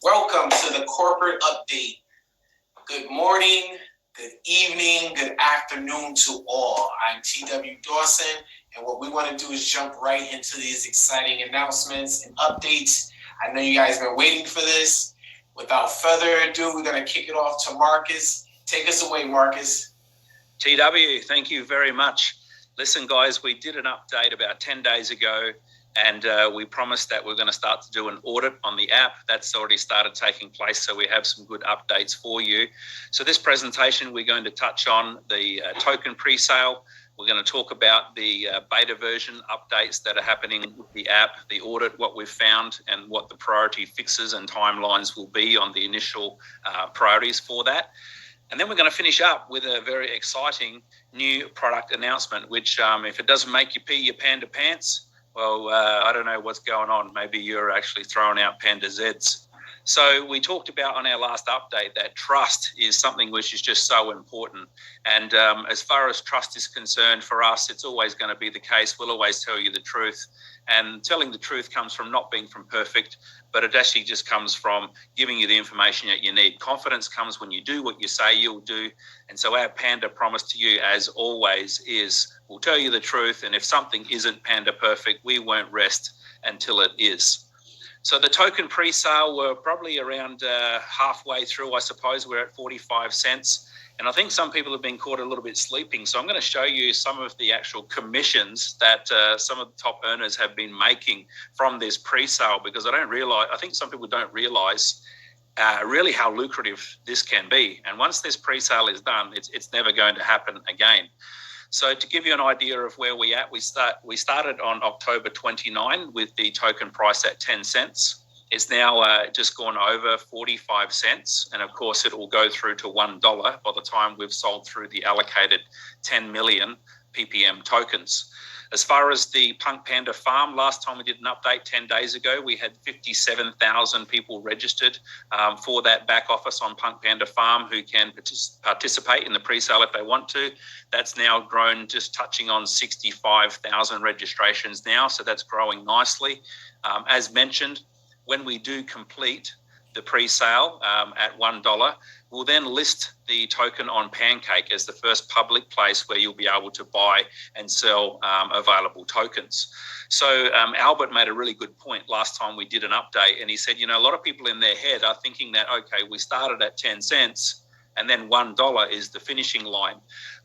Welcome to the corporate update. Good morning, good evening, good afternoon to all. I'm TW Dawson, and what we want to do is jump right into these exciting announcements and updates. I know you guys have been waiting for this. Without further ado, we're going to kick it off to Marcus. Take us away, Marcus. TW, thank you very much. Listen, guys, we did an update about 10 days ago, and we promised that we're going to start to do an audit on the app. That's already started taking place, so we have some good updates for you. So this presentation, we're going to touch on the token pre-sale. We're going to talk about the beta version updates that are happening with the app, the audit, what we've found, and what the priority fixes and timelines will be on the initial priorities for that. And then we're going to finish up with a very exciting new product announcement, which if it doesn't make you pee your Panda pants, well, I don't know what's going on. Maybe you're actually throwing out Panda Zs. So we talked about on our last update that trust is something which is just so important. And as far as trust is concerned, for us, it's always going to be the case. We'll always tell you the truth. And telling the truth comes from not being perfect, but it actually just comes from giving you the information that you need. Confidence comes when you do what you say you'll do. And so our Panda promise to you, as always, is we'll tell you the truth. And if something isn't Panda perfect, we won't rest until it is. So the token pre-sale, we're probably around halfway through, I suppose. We're at 45 cents. And I think some people have been caught a little bit sleeping. So I'm going to show you some of the actual commissions that some of the top earners have been making from this pre-sale, because I think some people don't realize really how lucrative this can be. And once this pre-sale is done, it's never going to happen again. So to give you an idea of where we're at, we started on October 29 with the token price at 10 cents. It's now just gone over 45 cents. And of course, it will go through to $1 by the time we've sold through the allocated 10 million PPM tokens. As far as the PunkPanda farm, last time we did an update 10 days ago, we had 57,000 people registered for that back office on PunkPanda farm who can participate in the pre-sale if they want to. That's now grown, just touching on 65,000 registrations now, so that's growing nicely. As mentioned, when we do complete the pre-sale at $1, we'll then list the token on Pancake as the first public place where you'll be able to buy and sell available tokens. So Albert made a really good point last time we did an update, and he said, a lot of people in their head are thinking that, okay, we started at 10 cents and then $1 is the finishing line.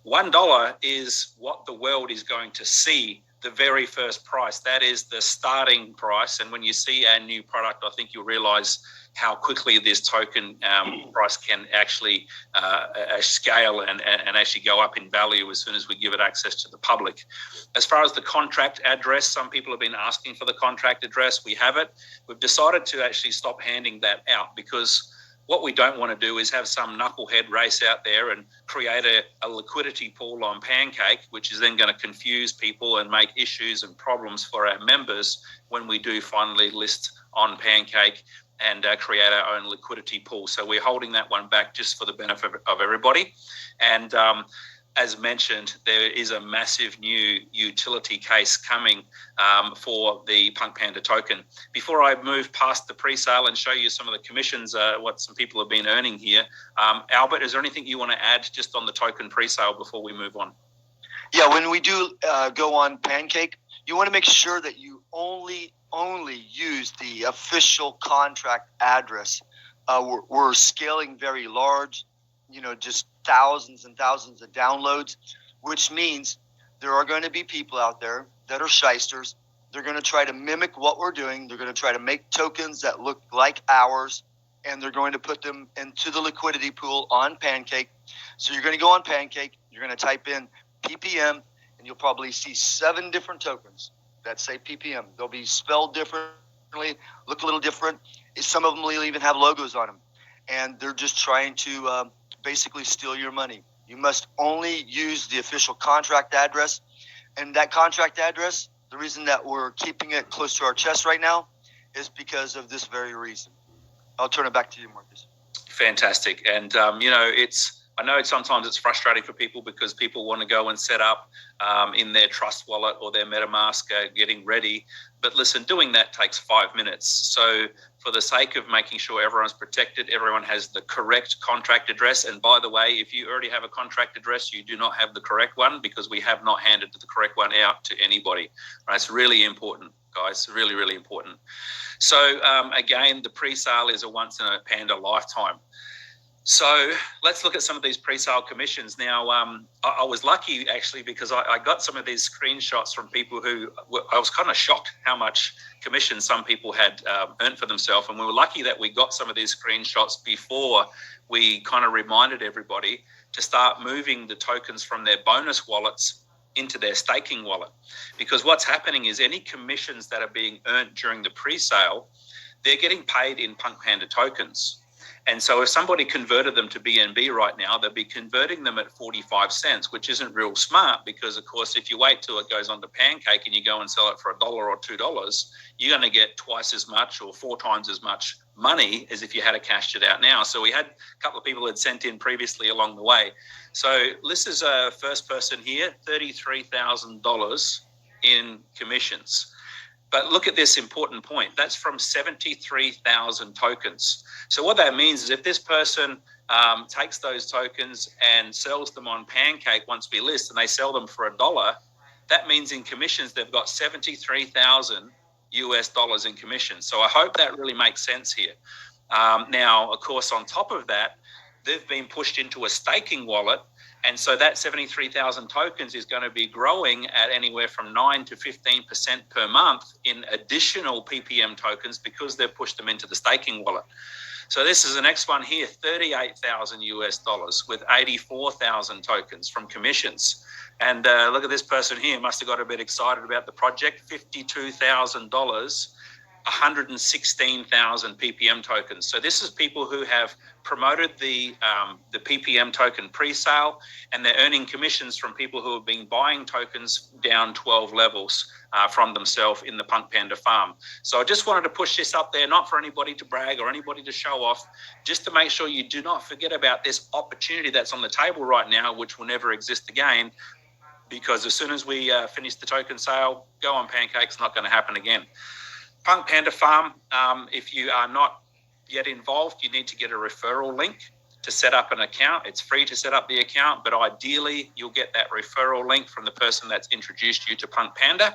$1 is what the world is going to see the very first price. That is the starting price. And when you see our new product, I think you'll realize how quickly this token price can actually scale and actually go up in value as soon as we give it access to the public. As far as the contract address, some people have been asking for the contract address. We have it. We've decided to actually stop handing that out because what we don't want to do is have some knucklehead race out there and create a liquidity pool on Pancake, which is then going to confuse people and make issues and problems for our members when we do finally list on Pancake and create our own liquidity pool. So we're holding that one back just for the benefit of everybody. And as mentioned, there is a massive new utility case coming for the PunkPanda token. Before I move past the pre-sale and show you some of the commissions, what some people have been earning here, Albert, is there anything you want to add just on the token pre-sale before we move on? Yeah, when we do go on Pancake, you want to make sure that you only use the official contract address. We're scaling very large, just thousands and thousands of downloads, which means there are going to be people out there that are shysters. They're going to try to mimic what we're doing. They're going to try to make tokens that look like ours, and they're going to put them into the liquidity pool on Pancake. So you're going to go on Pancake, you're going to type in PPM, and you'll probably see 7 different tokens that say PPM. They'll be spelled differently, look a little different. Some of them will even have logos on them. And they're just trying to basically steal your money. You must only use the official contract address. And that contract address, the reason that we're keeping it close to our chest right now is because of this very reason. I'll turn it back to you, Marcus. Fantastic. And, I know sometimes it's frustrating for people because people want to go and set up in their Trust wallet or their MetaMask getting ready. But listen, doing that takes 5 minutes. So for the sake of making sure everyone's protected, everyone has the correct contract address. And by the way, if you already have a contract address, you do not have the correct one because we have not handed the correct one out to anybody. Right? It's really important, guys, really, really important. So again, the pre-sale is a once in a Panda lifetime. So let's look at some of these pre-sale commissions. Now, I was lucky actually because I got some of these screenshots from people who I was kind of shocked how much commission some people had earned for themselves. And we were lucky that we got some of these screenshots before we kind of reminded everybody to start moving the tokens from their bonus wallets into their staking wallet. Because what's happening is any commissions that are being earned during the pre-sale, they're getting paid in PunkPanda tokens. And so if somebody converted them to BNB right now, they'll be converting them at 45 cents, which isn't real smart because, of course, if you wait till it goes on to Pancake and you go and sell it for $1 or $2, you're going to get twice as much or 4 times as much money as if you had cashed it out now. So we had a couple of people had sent in previously along the way. So this is a first person here, $33,000 in commissions. But look at this important point. That's from 73,000 tokens. So what that means is if this person takes those tokens and sells them on Pancake once we list and they sell them for $1, that means in commissions they've got 73,000 US dollars in commissions. So I hope that really makes sense here. Now, of course, on top of that, they've been pushed into a staking wallet. And so that 73,000 tokens is going to be growing at anywhere from 9 to 15% per month in additional PPM tokens because they've pushed them into the staking wallet. So this is the next one here, 38,000 US dollars with 84,000 tokens from commissions. And look at this person here, must have got a bit excited about the project, $52,000. 116,000 PPM tokens. So this is people who have promoted the PPM token pre-sale, and they're earning commissions from people who have been buying tokens down 12 levels from themselves in the PunkPanda farm. So I just wanted to push this up there, not for anybody to brag or anybody to show off, just to make sure you do not forget about this opportunity that's on the table right now, which will never exist again, because as soon as we finish the token sale, go on Pancake, it's not going to happen again. PunkPanda Farm, if you are not yet involved, you need to get a referral link to set up an account. It's free to set up the account, but ideally you'll get that referral link from the person that's introduced you to PunkPanda.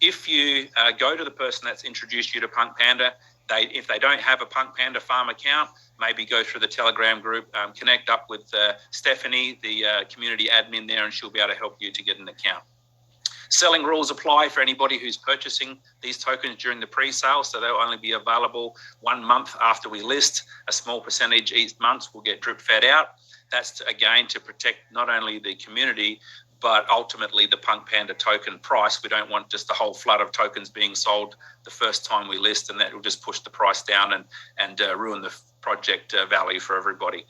If you go to the person that's introduced you to PunkPanda, if they don't have a PunkPanda Farm account, maybe go through the Telegram group, connect up with Stephanie, the community admin there, and she'll be able to help you to get an account. Selling rules apply for anybody who's purchasing these tokens during the pre-sale, so they'll only be available 1 month after we list. A small percentage each month will get drip fed out. That's again to protect not only the community, but ultimately the PunkPanda token price. We don't want just a whole flood of tokens being sold the first time we list, and that will just push the price down and ruin the project value for everybody.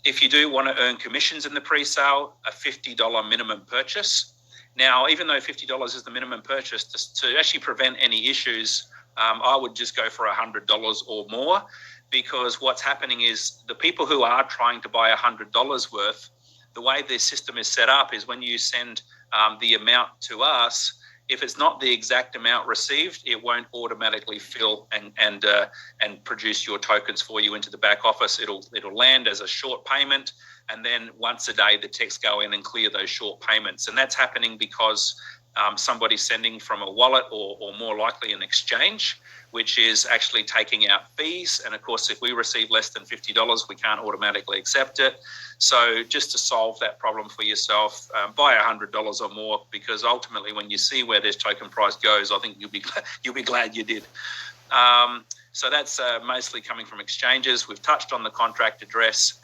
If you do want to earn commissions in the pre-sale, a $50 minimum purchase. Now, even though $50 is the minimum purchase, to actually prevent any issues, I would just go for $100 or more, because what's happening is the people who are trying to buy $100 worth, the way the system is set up is when you send the amount to us, if it's not the exact amount received, it won't automatically fill and produce your tokens for you into the back office. It'll land as a short payment, and then once a day the techs go in and clear those short payments. And that's happening because somebody's sending from a wallet or more likely an exchange, which is actually taking out fees. And of course, if we receive less than $50, we can't automatically accept it. So just to solve that problem for yourself, buy $100 or more, because ultimately when you see where this token price goes, I think you'll be glad you did. So that's mostly coming from exchanges. We've touched on the contract address.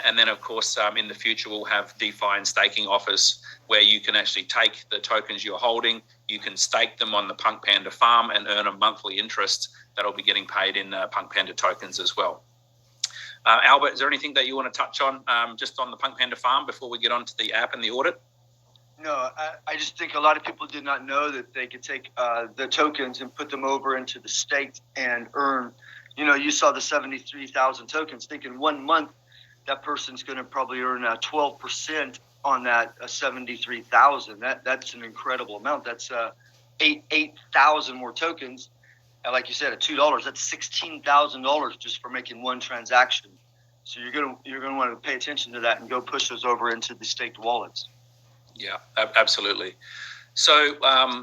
And then, of course, in the future, we'll have DeFi and staking offers where you can actually take the tokens you're holding, you can stake them on the PunkPanda farm and earn a monthly interest that'll be getting paid in PunkPanda tokens as well. Albert, is there anything that you want to touch on just on the PunkPanda farm before we get on to the app and the audit? No, I just think a lot of people did not know that they could take the tokens and put them over into the stake and earn. You know, you saw the 73,000 tokens. Think in 1 month, that person's going to probably earn 12% on that 73,000. That's an incredible amount. That's 8,000 more tokens. And like you said, at $2, that's $16,000 just for making one transaction. So you're gonna want to pay attention to that and go push those over into the staked wallets. Yeah, absolutely. So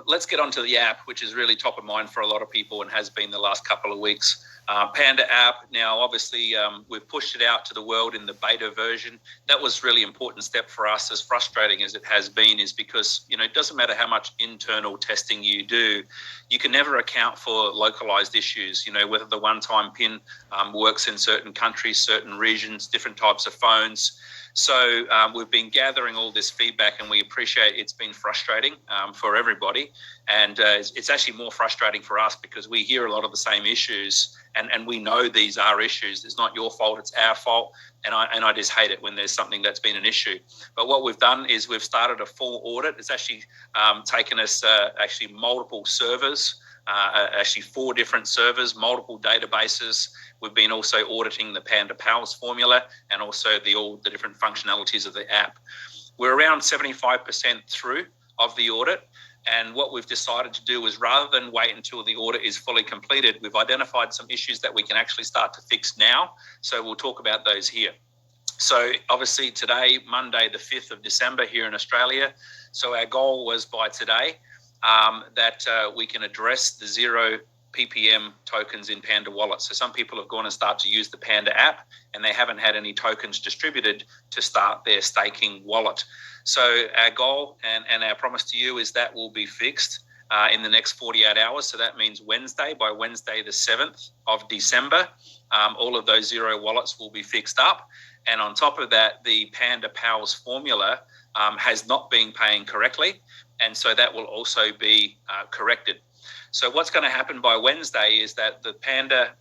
let's get onto the app, which is really top of mind for a lot of people and has been the last couple of weeks. PandaApp, now obviously we've pushed it out to the world in the beta version. That was really important step for us, as frustrating as it has been, is because, you know, it doesn't matter how much internal testing you do, you can never account for localized issues, you know, whether the one-time PIN works in certain countries, certain regions, different types of phones. So we've been gathering all this feedback, and we appreciate it's been frustrating for everybody. And it's actually more frustrating for us because we hear a lot of the same issues, and we know these are issues. It's not your fault, it's our fault. And I just hate it when there's something that's been an issue. But what we've done is we've started a full audit. It's actually taken us actually multiple servers, actually 4 different servers, multiple databases. We've been also auditing the Panda Pals formula and also all the different functionalities of the app. We're around 75% through of the audit. And what we've decided to do is, rather than wait until the audit is fully completed, we've identified some issues that we can actually start to fix now. So we'll talk about those here. So obviously today, Monday, the 5th of December here in Australia. So our goal was by today that we can address the 0 PPM tokens in Panda Wallet. So some people have gone and started to use the Panda app and they haven't had any tokens distributed to start their staking wallet. So our goal and our promise to you is that will be fixed in the next 48 hours. So that means by Wednesday, the 7th of December, all of those 0 wallets will be fixed up. And on top of that, the Panda Pals formula has not been paying correctly. And so that will also be corrected. So what's going to happen by Wednesday is that the Panda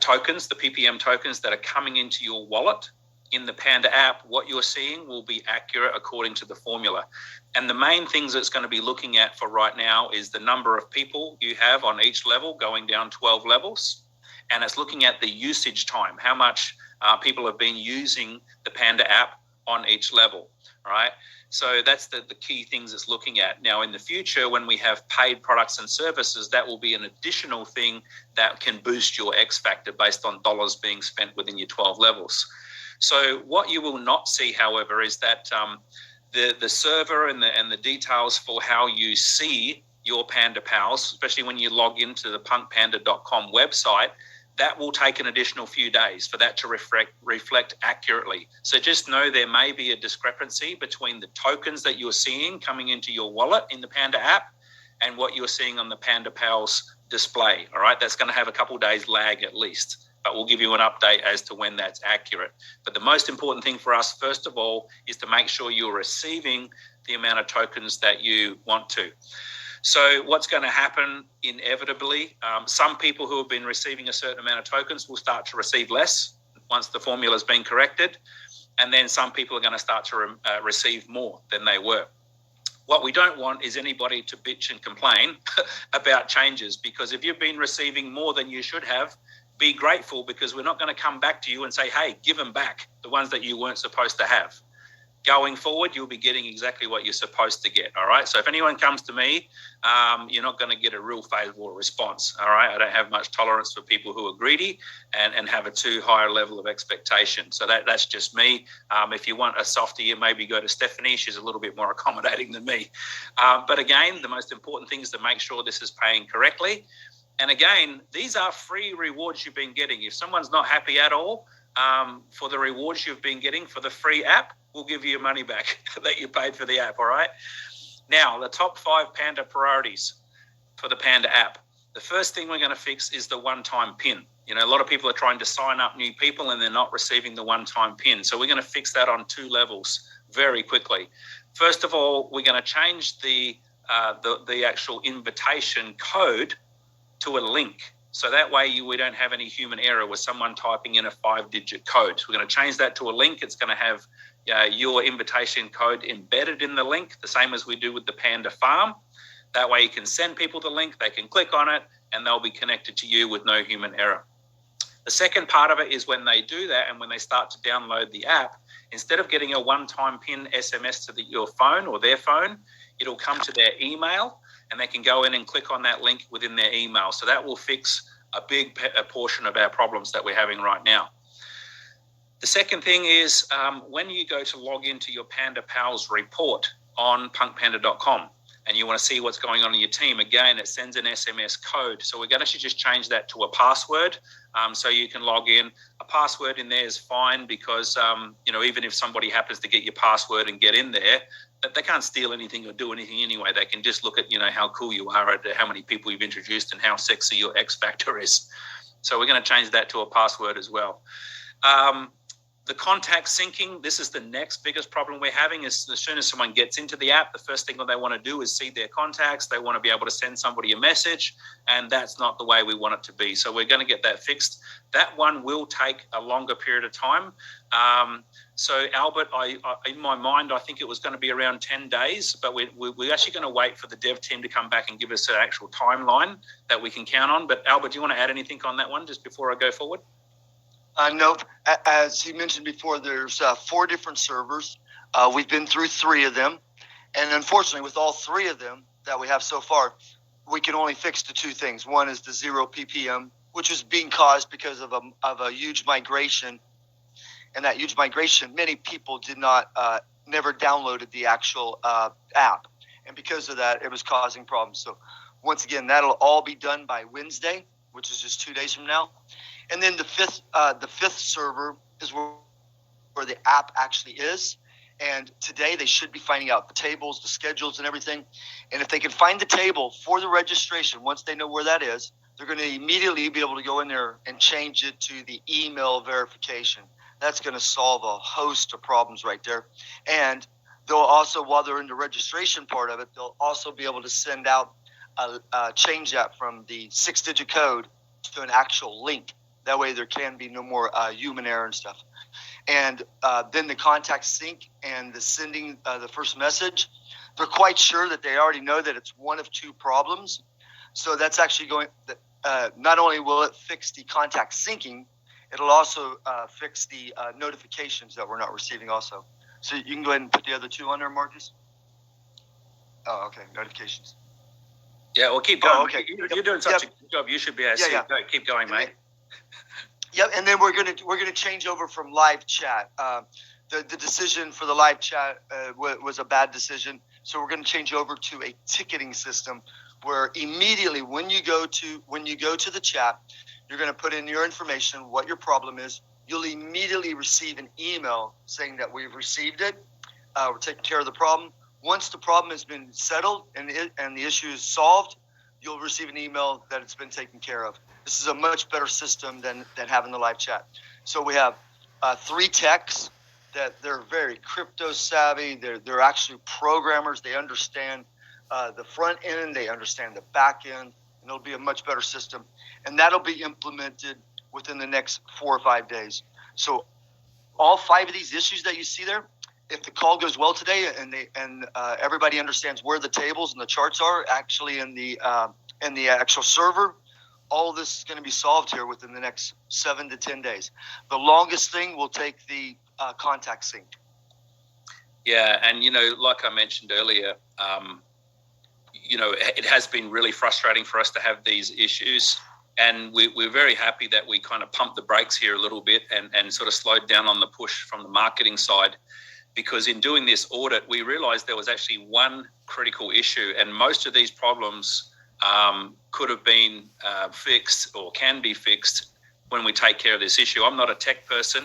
tokens, the PPM tokens that are coming into your wallet in the Panda app, what you're seeing will be accurate according to the formula. And the main things it's going to be looking at for right now is the number of people you have on each level, going down 12 levels. And it's looking at the usage time, how much people have been using the Panda app on each level, right? So that's the key things it's looking at. Now, in the future, when we have paid products and services, that will be an additional thing that can boost your X factor based on dollars being spent within your 12 levels. So what you will not see, however, is that the server and the details for how you see your Panda Pals, especially when you log into the PunkPanda.com website, that will take an additional few days for that to reflect accurately. So just know there may be a discrepancy between the tokens that you're seeing coming into your wallet in the Panda app and what you're seeing on the Panda Pals display. All right, that's going to have a couple of days lag at least, but we'll give you an update as to when that's accurate. But the most important thing for us, first of all, is to make sure you're receiving the amount of tokens that you want to. So what's going to happen inevitably, some people who have been receiving a certain amount of tokens will start to receive less once the formula has been corrected. And then some people are going to start to receive more than they were. What we don't want is anybody to bitch and complain about changes, because if you've been receiving more than you should have, be grateful, because we're not going to come back to you and say, hey, give them back, the ones that you weren't supposed to have. Going forward, you'll be getting exactly what you're supposed to get, all right? So if anyone comes to me, you're not going to get a real favorable response, all right? I don't have much tolerance for people who are greedy and have a too high level of expectation. So that's just me. If you want a softie, you maybe go to Stephanie. She's a little bit more accommodating than me. But again, the most important thing is to make sure this is paying correctly. And again, these are free rewards you've been getting. If someone's not happy at all for the rewards you've been getting for the free app, we'll give you your money back that you paid for the app, all right? Now, the top 5 Panda priorities for the Panda app. The first thing we're going to fix is the one-time PIN. You know, a lot of people are trying to sign up new people and they're not receiving the one-time PIN. So we're going to fix that on 2 levels very quickly. First of all, we're going to change the actual invitation code to a link. So that way we don't have any human error with someone typing in a 5-digit code. So we're going to change that to a link. It's going to have your invitation code embedded in the link, the same as we do with the Panda Farm. That way you can send people the link, they can click on it, and they'll be connected to you with no human error. The second part of it is when they do that and when they start to download the app, instead of getting a one-time PIN SMS to your phone or their phone, it'll come to their email and they can go in and click on that link within their email. So that will fix a big portion of our problems that we're having right now. The second thing is when you go to log into your Panda Pals report on punkpanda.com and you want to see what's going on in your team, again, it sends an SMS code. So we're going to actually just change that to a password so you can log in. A password in there is fine because, even if somebody happens to get your password and get in there, they can't steal anything or do anything anyway. They can just look at, how cool you are, at how many people you've introduced and how sexy your X factor is. So we're going to change that to a password as well. The contact syncing, this is the next biggest problem we're having. Is as soon as someone gets into the app, the first thing that they want to do is see their contacts. They want to be able to send somebody a message, and that's not the way we want it to be. So we're going to get that fixed. That one will take a longer period of time. So Albert, in my mind, I think it was going to be around 10 days, but we're actually going to wait for the dev team to come back and give us an actual timeline that we can count on. But Albert, do you want to add anything on that one just before I go forward? No, as he mentioned before, there's 4 different servers. We've been through 3 of them. And unfortunately, with all 3 of them that we have so far, we can only fix the 2 things. One is the 0 ppm, which is being caused because of a huge migration. And that huge migration, many people did not, never downloaded the actual app. And because of that, it was causing problems. So once again, that'll all be done by Wednesday, which is just 2 days from now. And then the fifth server is where the app actually is. And today they should be finding out the tables, the schedules, and everything. And if they can find the table for the registration, once they know where that is, they're going to immediately be able to go in there and change it to the email verification. That's going to solve a host of problems right there. And they'll also, while they're in the registration part of it, they'll also be able to send out change that from the 6-digit code to an actual link. That way there can be no more human error and stuff. And then the contact sync and the sending the first message, they're quite sure that they already know that it's one of 2 problems. So that's actually going, not only will it fix the contact syncing, it'll also fix the notifications that we're not receiving also. So you can go ahead and put the other 2 on there, Marcus. Oh, okay, notifications. Yeah, well, keep going. Oh, okay. You're doing such a good job. You should be able to see. Go, keep going, mate. Yep, and then we're gonna change over from live chat. The decision for the live chat was a bad decision, so we're gonna change over to a ticketing system where immediately when you go to the chat, you're gonna put in your information, what your problem is. You'll immediately receive an email saying that we've received it. We're taking care of the problem. Once the problem has been settled and the issue is solved, you'll receive an email that it's been taken care of. This is a much better system than having the live chat. So we have 3 techs that they're very crypto savvy. They're actually programmers. They understand the front end. They understand the back end. And it'll be a much better system. And that'll be implemented within the next 4 or 5 days. So all 5 of these issues that you see there, if the call goes well today and everybody understands where the tables and the charts are actually in the actual server, all this is going to be solved here within the next 7 to 10 days. The longest thing will take the contact sync. Yeah, and like I mentioned earlier, it has been really frustrating for us to have these issues, and we're very happy that we kind of pumped the brakes here a little bit and sort of slowed down on the push from the marketing side, because in doing this audit, we realized there was actually one critical issue, and most of these problems could have been fixed or can be fixed when we take care of this issue. I'm not a tech person,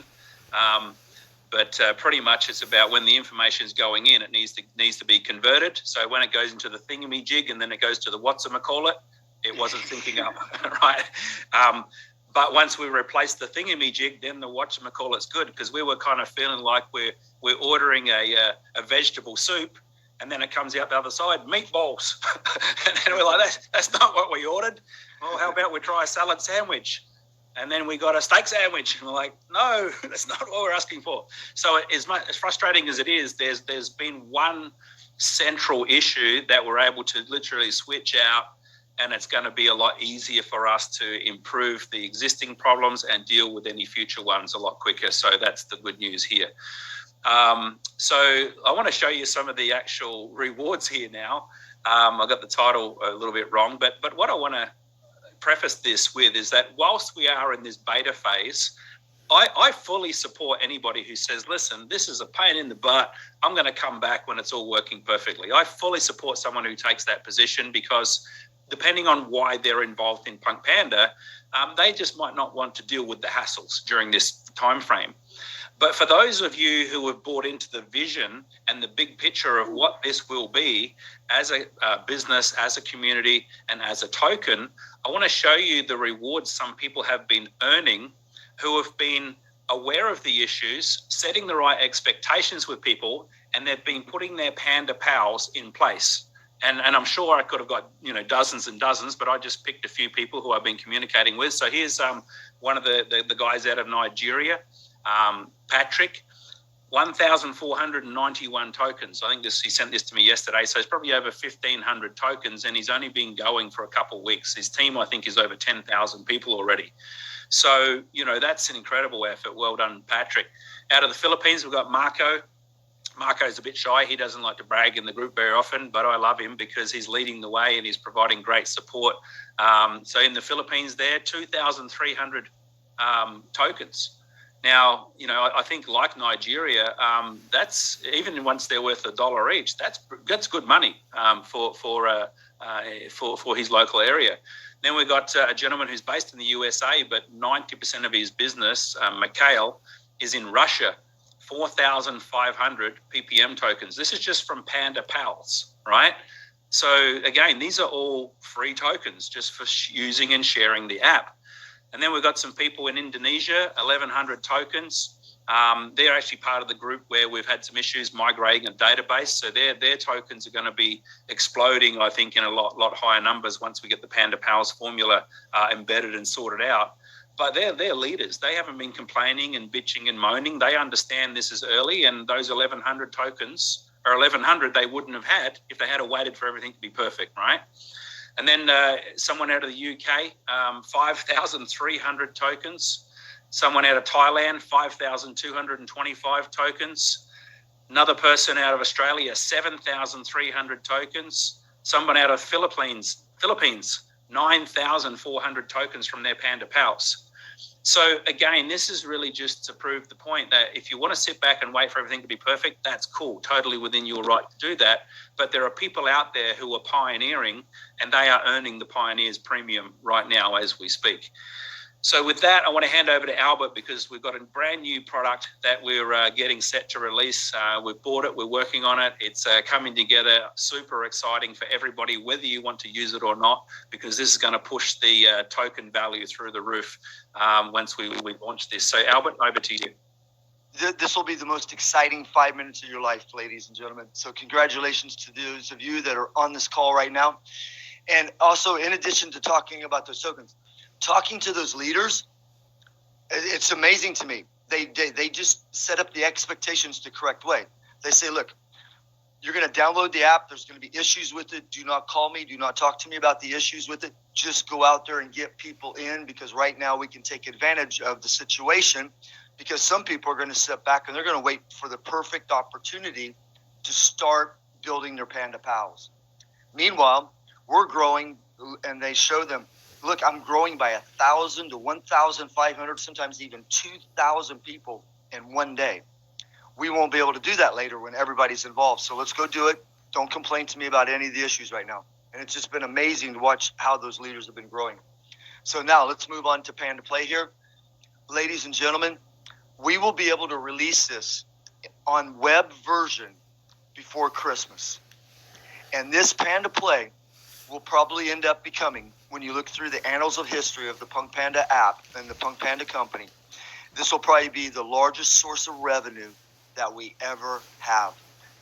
but pretty much it's about when the information is going in, it needs to be converted. So when it goes into the thingamajig and then it goes to the whatchamacallit, it wasn't syncing up, right? But once we replaced the thingamajig, then the whatchamacallit's good, because we were kind of feeling like we're ordering a vegetable soup, and then it comes out the other side, meatballs. And then we're like, that's not what we ordered. Well, how about we try a salad sandwich? And then we got a steak sandwich. And we're like, no, that's not what we're asking for. So as frustrating as it is, there's been one central issue that we're able to literally switch out and it's going to be a lot easier for us to improve the existing problems and deal with any future ones a lot quicker. So that's the good news here. So I want to show you some of the actual rewards here now. I got the title a little bit wrong, but what I want to preface this with is that whilst we are in this beta phase, I fully support anybody who says, listen, this is a pain in the butt. I'm going to come back when it's all working perfectly. I fully support someone who takes that position, because depending on why they're involved in PunkPanda, they just might not want to deal with the hassles during this time frame. But for those of you who have bought into the vision and the big picture of what this will be as a business, as a community, and as a token, I want to show you the rewards some people have been earning who have been aware of the issues, setting the right expectations with people, and they've been putting their Panda pals in place. And I'm sure I could have got, dozens and dozens, but I just picked a few people who I've been communicating with. So here's one of the guys out of Nigeria, Patrick, 1,491 tokens. I think he sent this to me yesterday. So it's probably over 1,500 tokens, and he's only been going for a couple of weeks. His team, I think, is over 10,000 people already. So, that's an incredible effort. Well done, Patrick. Out of the Philippines, we've got Marco. Marco's a bit shy. He doesn't like to brag in the group very often, but I love him because he's leading the way and he's providing great support. So in the Philippines there, 2,300 tokens. Now, I think like Nigeria, that's even once they're worth $1 each, that's good money for his local area. Then we've got a gentleman who's based in the USA, but 90% of his business, Mikhail, is in Russia. 4,500 PPM tokens. This is just from Panda Pals, right? So again, these are all free tokens just for using and sharing the app. And then we've got some people in Indonesia, 1,100 tokens. They're actually part of the group where we've had some issues migrating a database. So their tokens are going to be exploding, I think, in a lot higher numbers once we get the Panda Pals formula embedded and sorted out. But they're leaders. They haven't been complaining and bitching and moaning. They understand this is early, and those 1,100 tokens, or 1,100 they wouldn't have had if they had waited for everything to be perfect, right? And then someone out of the UK, 5,300 tokens. Someone out of Thailand, 5,225 tokens. Another person out of Australia, 7,300 tokens. Someone out of Philippines, 9,400 tokens from their Panda Pals. So again, this is really just to prove the point that if you want to sit back and wait for everything to be perfect, that's cool, totally within your right to do that. But there are people out there who are pioneering, and they are earning the Pioneers Premium right now as we speak. So with that, I want to hand over to Albert, because we've got a brand new product that we're getting set to release. We've bought it, we're working on it. It's coming together, super exciting for everybody, whether you want to use it or not, because this is going to push the token value through the roof once we launch this. So Albert, over to you. This will be the most exciting 5 minutes of your life, ladies and gentlemen. So congratulations to those of you that are on this call right now. And also, in addition to talking about those tokens, talking to those leaders, it's amazing to me. They just set up the expectations the correct way. They say, look, you're going to download the app. There's going to be issues with it. Do not call me. Do not talk to me about the issues with it. Just go out there and get people in, because right now we can take advantage of the situation, because some people are going to sit back and they're going to wait for the perfect opportunity to start building their Panda Pals. Meanwhile, we're growing, and they show them, look, I'm growing by 1,000 to 1,500, sometimes even 2,000 people in one day. We won't be able to do that later when everybody's involved. So let's go do it. Don't complain to me about any of the issues right now. And it's just been amazing to watch how those leaders have been growing. So now let's move on to Panda Play here. Ladies and gentlemen, we will be able to release this on web version before Christmas. And this Panda Play will probably end up becoming, when you look through the annals of history of the PunkPanda app and the PunkPanda company, this will probably be the largest source of revenue that we ever have.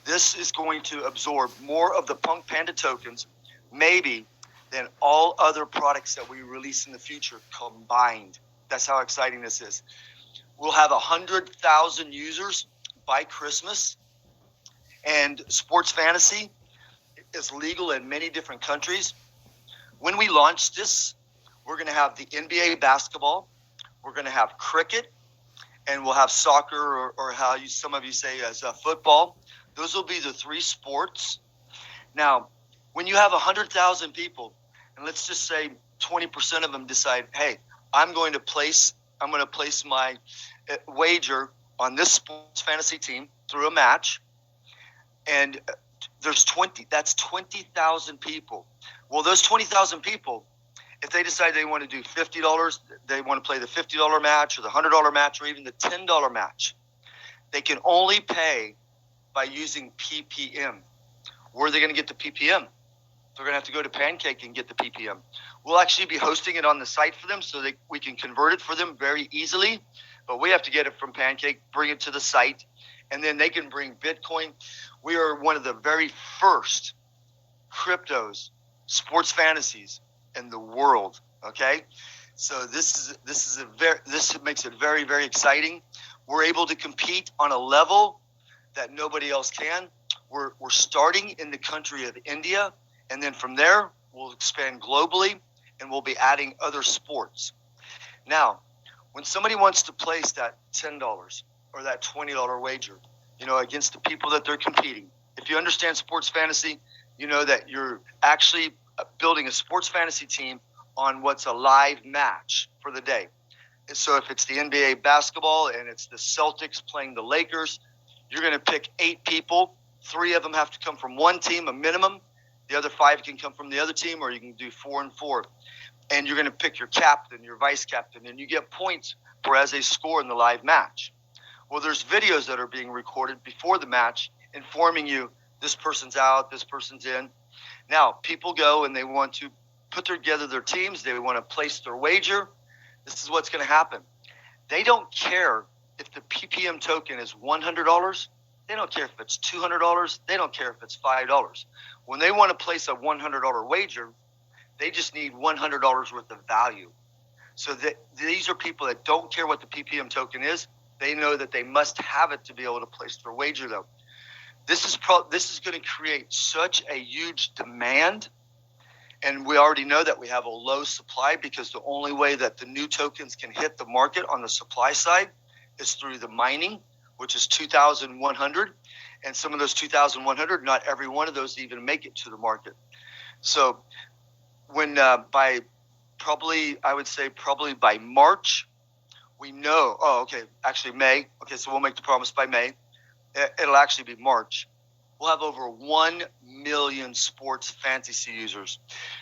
This is going to absorb more of the PunkPanda tokens, maybe, than all other products that we release in the future combined. That's how exciting this is. We'll have 100,000 users by Christmas, and sports fantasy is legal in many different countries. When we launch this, we're going to have the NBA basketball, we're going to have cricket, and we'll have soccer, or how some of you say as football. Those will be the 3 sports. Now, when you have 100,000 people, and let's just say 20% of them decide, hey, I'm going to place my wager on this sports fantasy team through a match, and that's 20,000 people. Well, those 20,000 people, if they decide they want to do $50, they want to play the $50 match or the $100 match or even the $10 match, they can only pay by using PPM. Where are they going to get the PPM? They're going to have to go to Pancake and get the PPM. We'll actually be hosting it on the site for them so that we can convert it for them very easily. But we have to get it from Pancake, bring it to the site, and then they can bring Bitcoin. We are one of the very first cryptos, sports fantasies in the world. Okay, so this makes it very, very exciting. We're able to compete on a level that nobody else can. We're starting in the country of India, and then from there we'll expand globally, and we'll be adding other sports. Now, when somebody wants to place that $10 or that $20 wager, against the people that they're competing, if you understand sports fantasy, you know that you're actually building a sports fantasy team on what's a live match for the day. And so if it's the NBA basketball and it's the Celtics playing the Lakers, you're going to pick 8 people. 3 of them have to come from one team, a minimum. The other 5 can come from the other team, or you can do 4 and 4. And you're going to pick your captain, your vice captain, and you get points for as they score in the live match. Well, there's videos that are being recorded before the match informing you this person's out, this person's in. Now, people go and they want to put together their teams. They want to place their wager. This is what's going to happen. They don't care if the PPM token is $100. They don't care if it's $200. They don't care if it's $5. When they want to place a $100 wager, they just need $100 worth of value. So these are people that don't care what the PPM token is. They know that they must have it to be able to place their wager, though. This is going to create such a huge demand, and we already know that we have a low supply, because the only way that the new tokens can hit the market on the supply side is through the mining, which is 2,100, and some of those 2,100, not every one of those even make it to the market. So when by March, we know, May. Okay, so we'll make the promise by May. It'll actually be March. We'll have over 1 million sports fantasy users.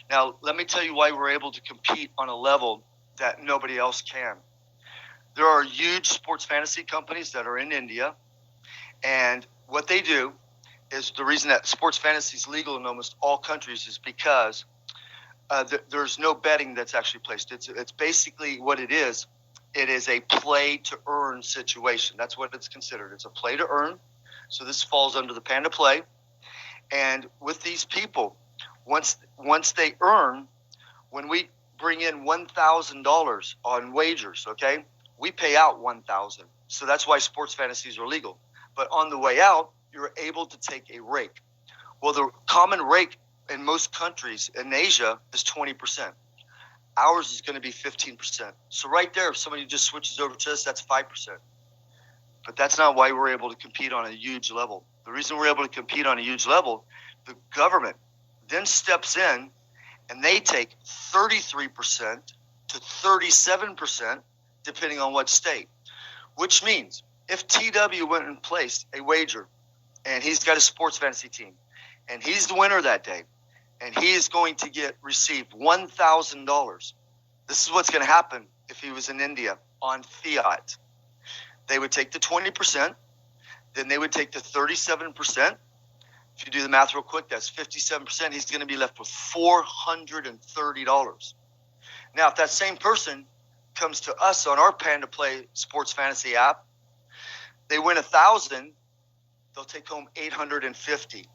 Now, let me tell you why we're able to compete on a level that nobody else can. There are huge sports fantasy companies that are in India, and what they do is, the reason that sports fantasy is legal in almost all countries is because there's no betting that's actually placed. It's basically what it is. It is a play-to-earn situation. That's what it's considered. It's a play-to-earn. So this falls under the Panda Play. And with these people, once they earn, when we bring in $1,000 on wagers, okay, we pay out $1,000. So that's why sports fantasies are legal. But on the way out, you're able to take a rake. Well, the common rake in most countries in Asia is 20%. Ours is going to be 15%. So right there, if somebody just switches over to us, that's 5%. But that's not why we're able to compete on a huge level. The reason we're able to compete on a huge level, the government then steps in and they take 33% to 37%, depending on what state. Which means if TW went and placed a wager and he's got a sports fantasy team and he's the winner that day, and he is going to receive $1,000. This is what's going to happen if he was in India on fiat. They would take the 20%, then they would take the 37%. If you do the math real quick, that's 57%. He's going to be left with $430. Now, if that same person comes to us on our Panda Play Sports Fantasy app, they win $1,000, they'll take home $850.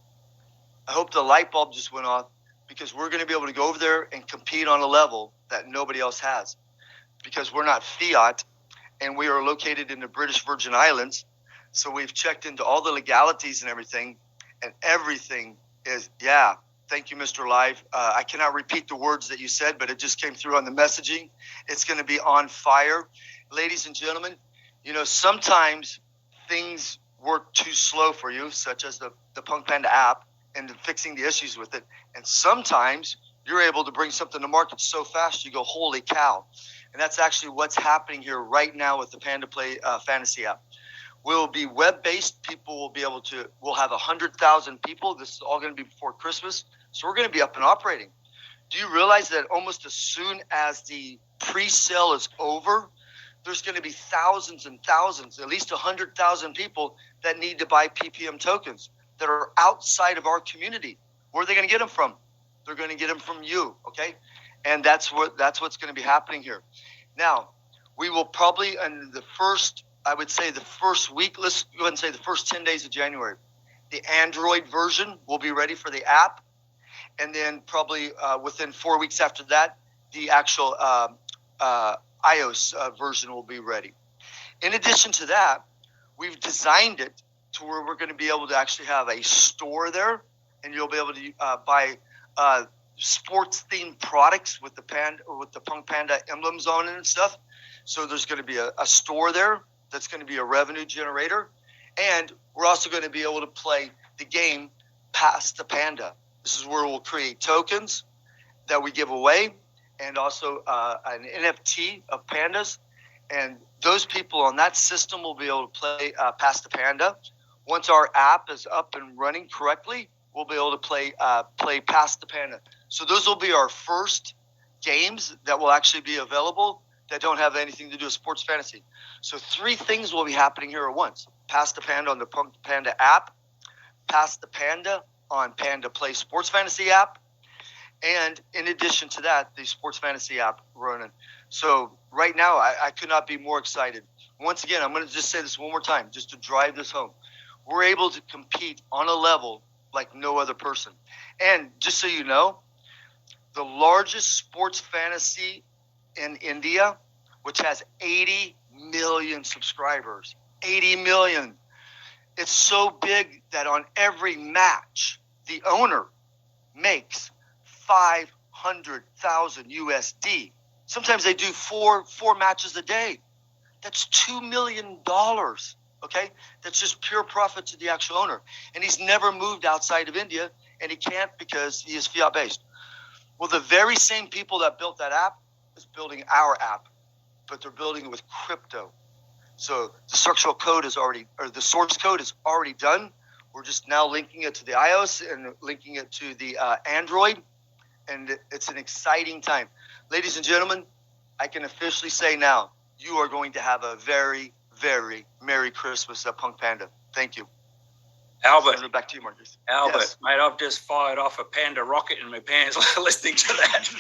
I hope the light bulb just went off, because we're going to be able to go over there and compete on a level that nobody else has, because we're not fiat and we are located in the British Virgin Islands. So we've checked into all the legalities and everything is, Thank you, Mr. Live. I cannot repeat the words that you said, but it just came through on the messaging. It's going to be on fire. Ladies and gentlemen, you know, sometimes things work too slow for you, such as the PunkPanda app and fixing the issues with it. And sometimes you're able to bring something to market so fast, you go, holy cow. And that's actually what's happening here right now with the Panda Play Fantasy app. We'll be web-based. People will be able to, we'll have 100,000 people. This is all going to be before Christmas. So we're going to be up and operating. Do you realize that almost as soon as the pre-sale is over, there's going to be thousands and thousands, at least 100,000 people that need to buy PPM tokens that are outside of our community. Where are they going to get them from? They're going to get them from you, okay? And that's what's going to be happening here. Now, we will probably, in the first, I would say the first week, let's go ahead and say the first 10 days of January, the Android version will be ready for the app. And then probably within 4 weeks after that, the actual iOS version will be ready. In addition to that, we've designed it to where we're going to be able to actually have a store there, and you'll be able to buy sports-themed products with the PunkPanda emblems on it and stuff. So there's going to be a store there that's going to be a revenue generator, and we're also going to be able to play the game Past the Panda. This is where we'll create tokens that we give away, and also an NFT of pandas. And those people on that system will be able to play Past the Panda. Once our app is up and running correctly, we'll be able to play Past the Panda. So those will be our first games that will actually be available that don't have anything to do with sports fantasy. So 3 things will be happening here at once. Past the Panda on the PunkPanda app, Past the Panda on Panda Play Sports Fantasy app, and in addition to that, the Sports Fantasy app running. So right now, I could not be more excited. Once again, I'm going to just say this one more time, just to drive this home. We're able to compete on a level like no other person. And just so you know, the largest sports fantasy in India, which has 80 million subscribers, 80 million. It's so big that on every match, the owner makes 500,000 USD. Sometimes they do four matches a day. That's $2 million, okay? That's just pure profit to the actual owner. And he's never moved outside of India, and he can't because he is fiat-based. Well, the very same people that built that app is building our app, but they're building it with crypto. So the structural code is already, or the source code is already done. We're just now linking it to the iOS and linking it to the Android, and it's an exciting time. Ladies and gentlemen, I can officially say now, you are going to have a very, very Merry Christmas at PunkPanda. Thank you. Albert, back to you, Marcus. Albert, Yes. mate, I've just fired off a Panda rocket in my pants listening to that.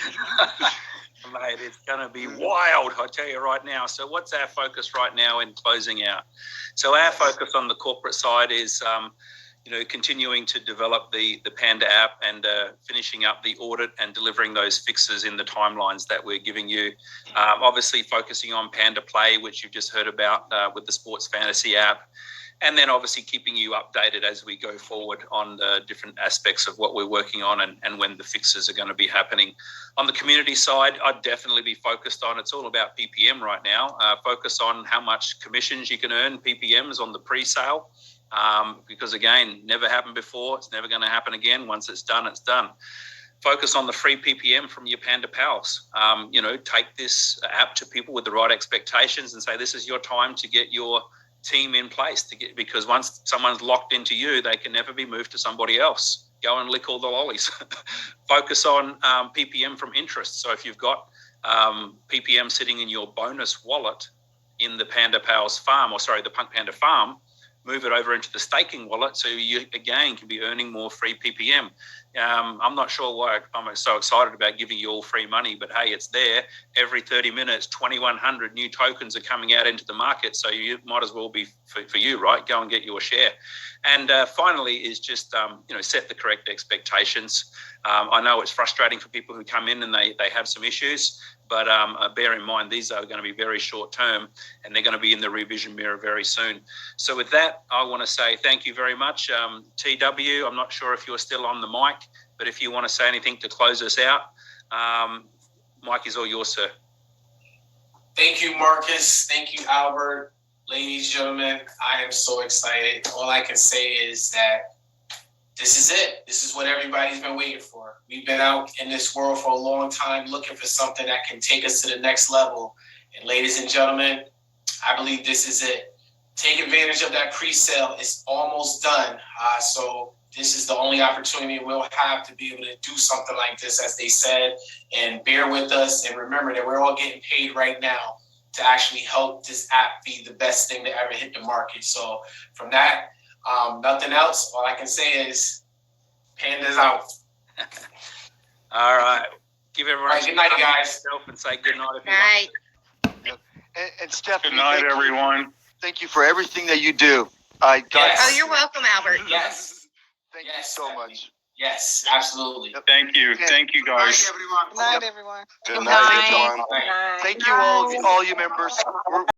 Mate, it's going to be wild, I tell you right now. So what's our focus right now in closing out? So our focus on the corporate side is, continuing to develop the Panda app and finishing up the audit and delivering those fixes in the timelines that we're giving you. Obviously focusing on Panda Play, which you've just heard about with the sports fantasy app. And then obviously keeping you updated as we go forward on the different aspects of what we're working on and when the fixes are going to be happening. On the community side, I'd definitely be focused on, it's all about PPM right now. Focus on how much commissions you can earn PPMs on the pre-sale. Because again, never happened before. It's never going to happen again. Once it's done, it's done. Focus on the free PPM from your Panda pals. Take this app to people with the right expectations and say, this is your time to get your team in place because once someone's locked into you, they can never be moved to somebody else. Go and lick all the lollies. Focus on PPM from interest. So if you've got PPM sitting in your bonus wallet in the Panda Pals farm, the PunkPanda farm, move it over into the staking wallet so you, again, can be earning more free PPM. I'm not sure why I'm so excited about giving you all free money, but hey, it's there. Every 30 minutes, 2,100 new tokens are coming out into the market, so you might as well be for you, right? Go and get your share. And finally is just, set the correct expectations. I know it's frustrating for people who come in and they have some issues, but bear in mind, these are going to be very short term and they're going to be in the revision mirror very soon. So with that, I want to say thank you very much. TW, I'm not sure if you're still on the mic. But if you want to say anything to close us out, mic is all yours, sir. Thank you, Marcus. Thank you, Albert. Ladies, gentlemen, I am so excited. All I can say is that this is it. This is what everybody's been waiting for. We've been out in this world for a long time looking for something that can take us to the next level. And ladies and gentlemen, I believe this is it. Take advantage of that pre-sale. It's almost done. So this is the only opportunity we'll have to be able to do something like this, as they said, and bear with us. And remember that we're all getting paid right now to actually help this app be the best thing to ever hit the market. So from that, nothing else. All I can say is Panda's out. All right. Give everyone All right, good night, guys. And say good night if you want. And Stephanie, Good night, everyone. Thank you for everything that you do. I got. Yes. Oh, you're welcome, Albert. Yes. Thank Yes, you so Stephanie. much. Yes, absolutely. Thank you. Thank you, guys. everyone. Good night, everyone. Good night, everyone. All right. Thank you all you members.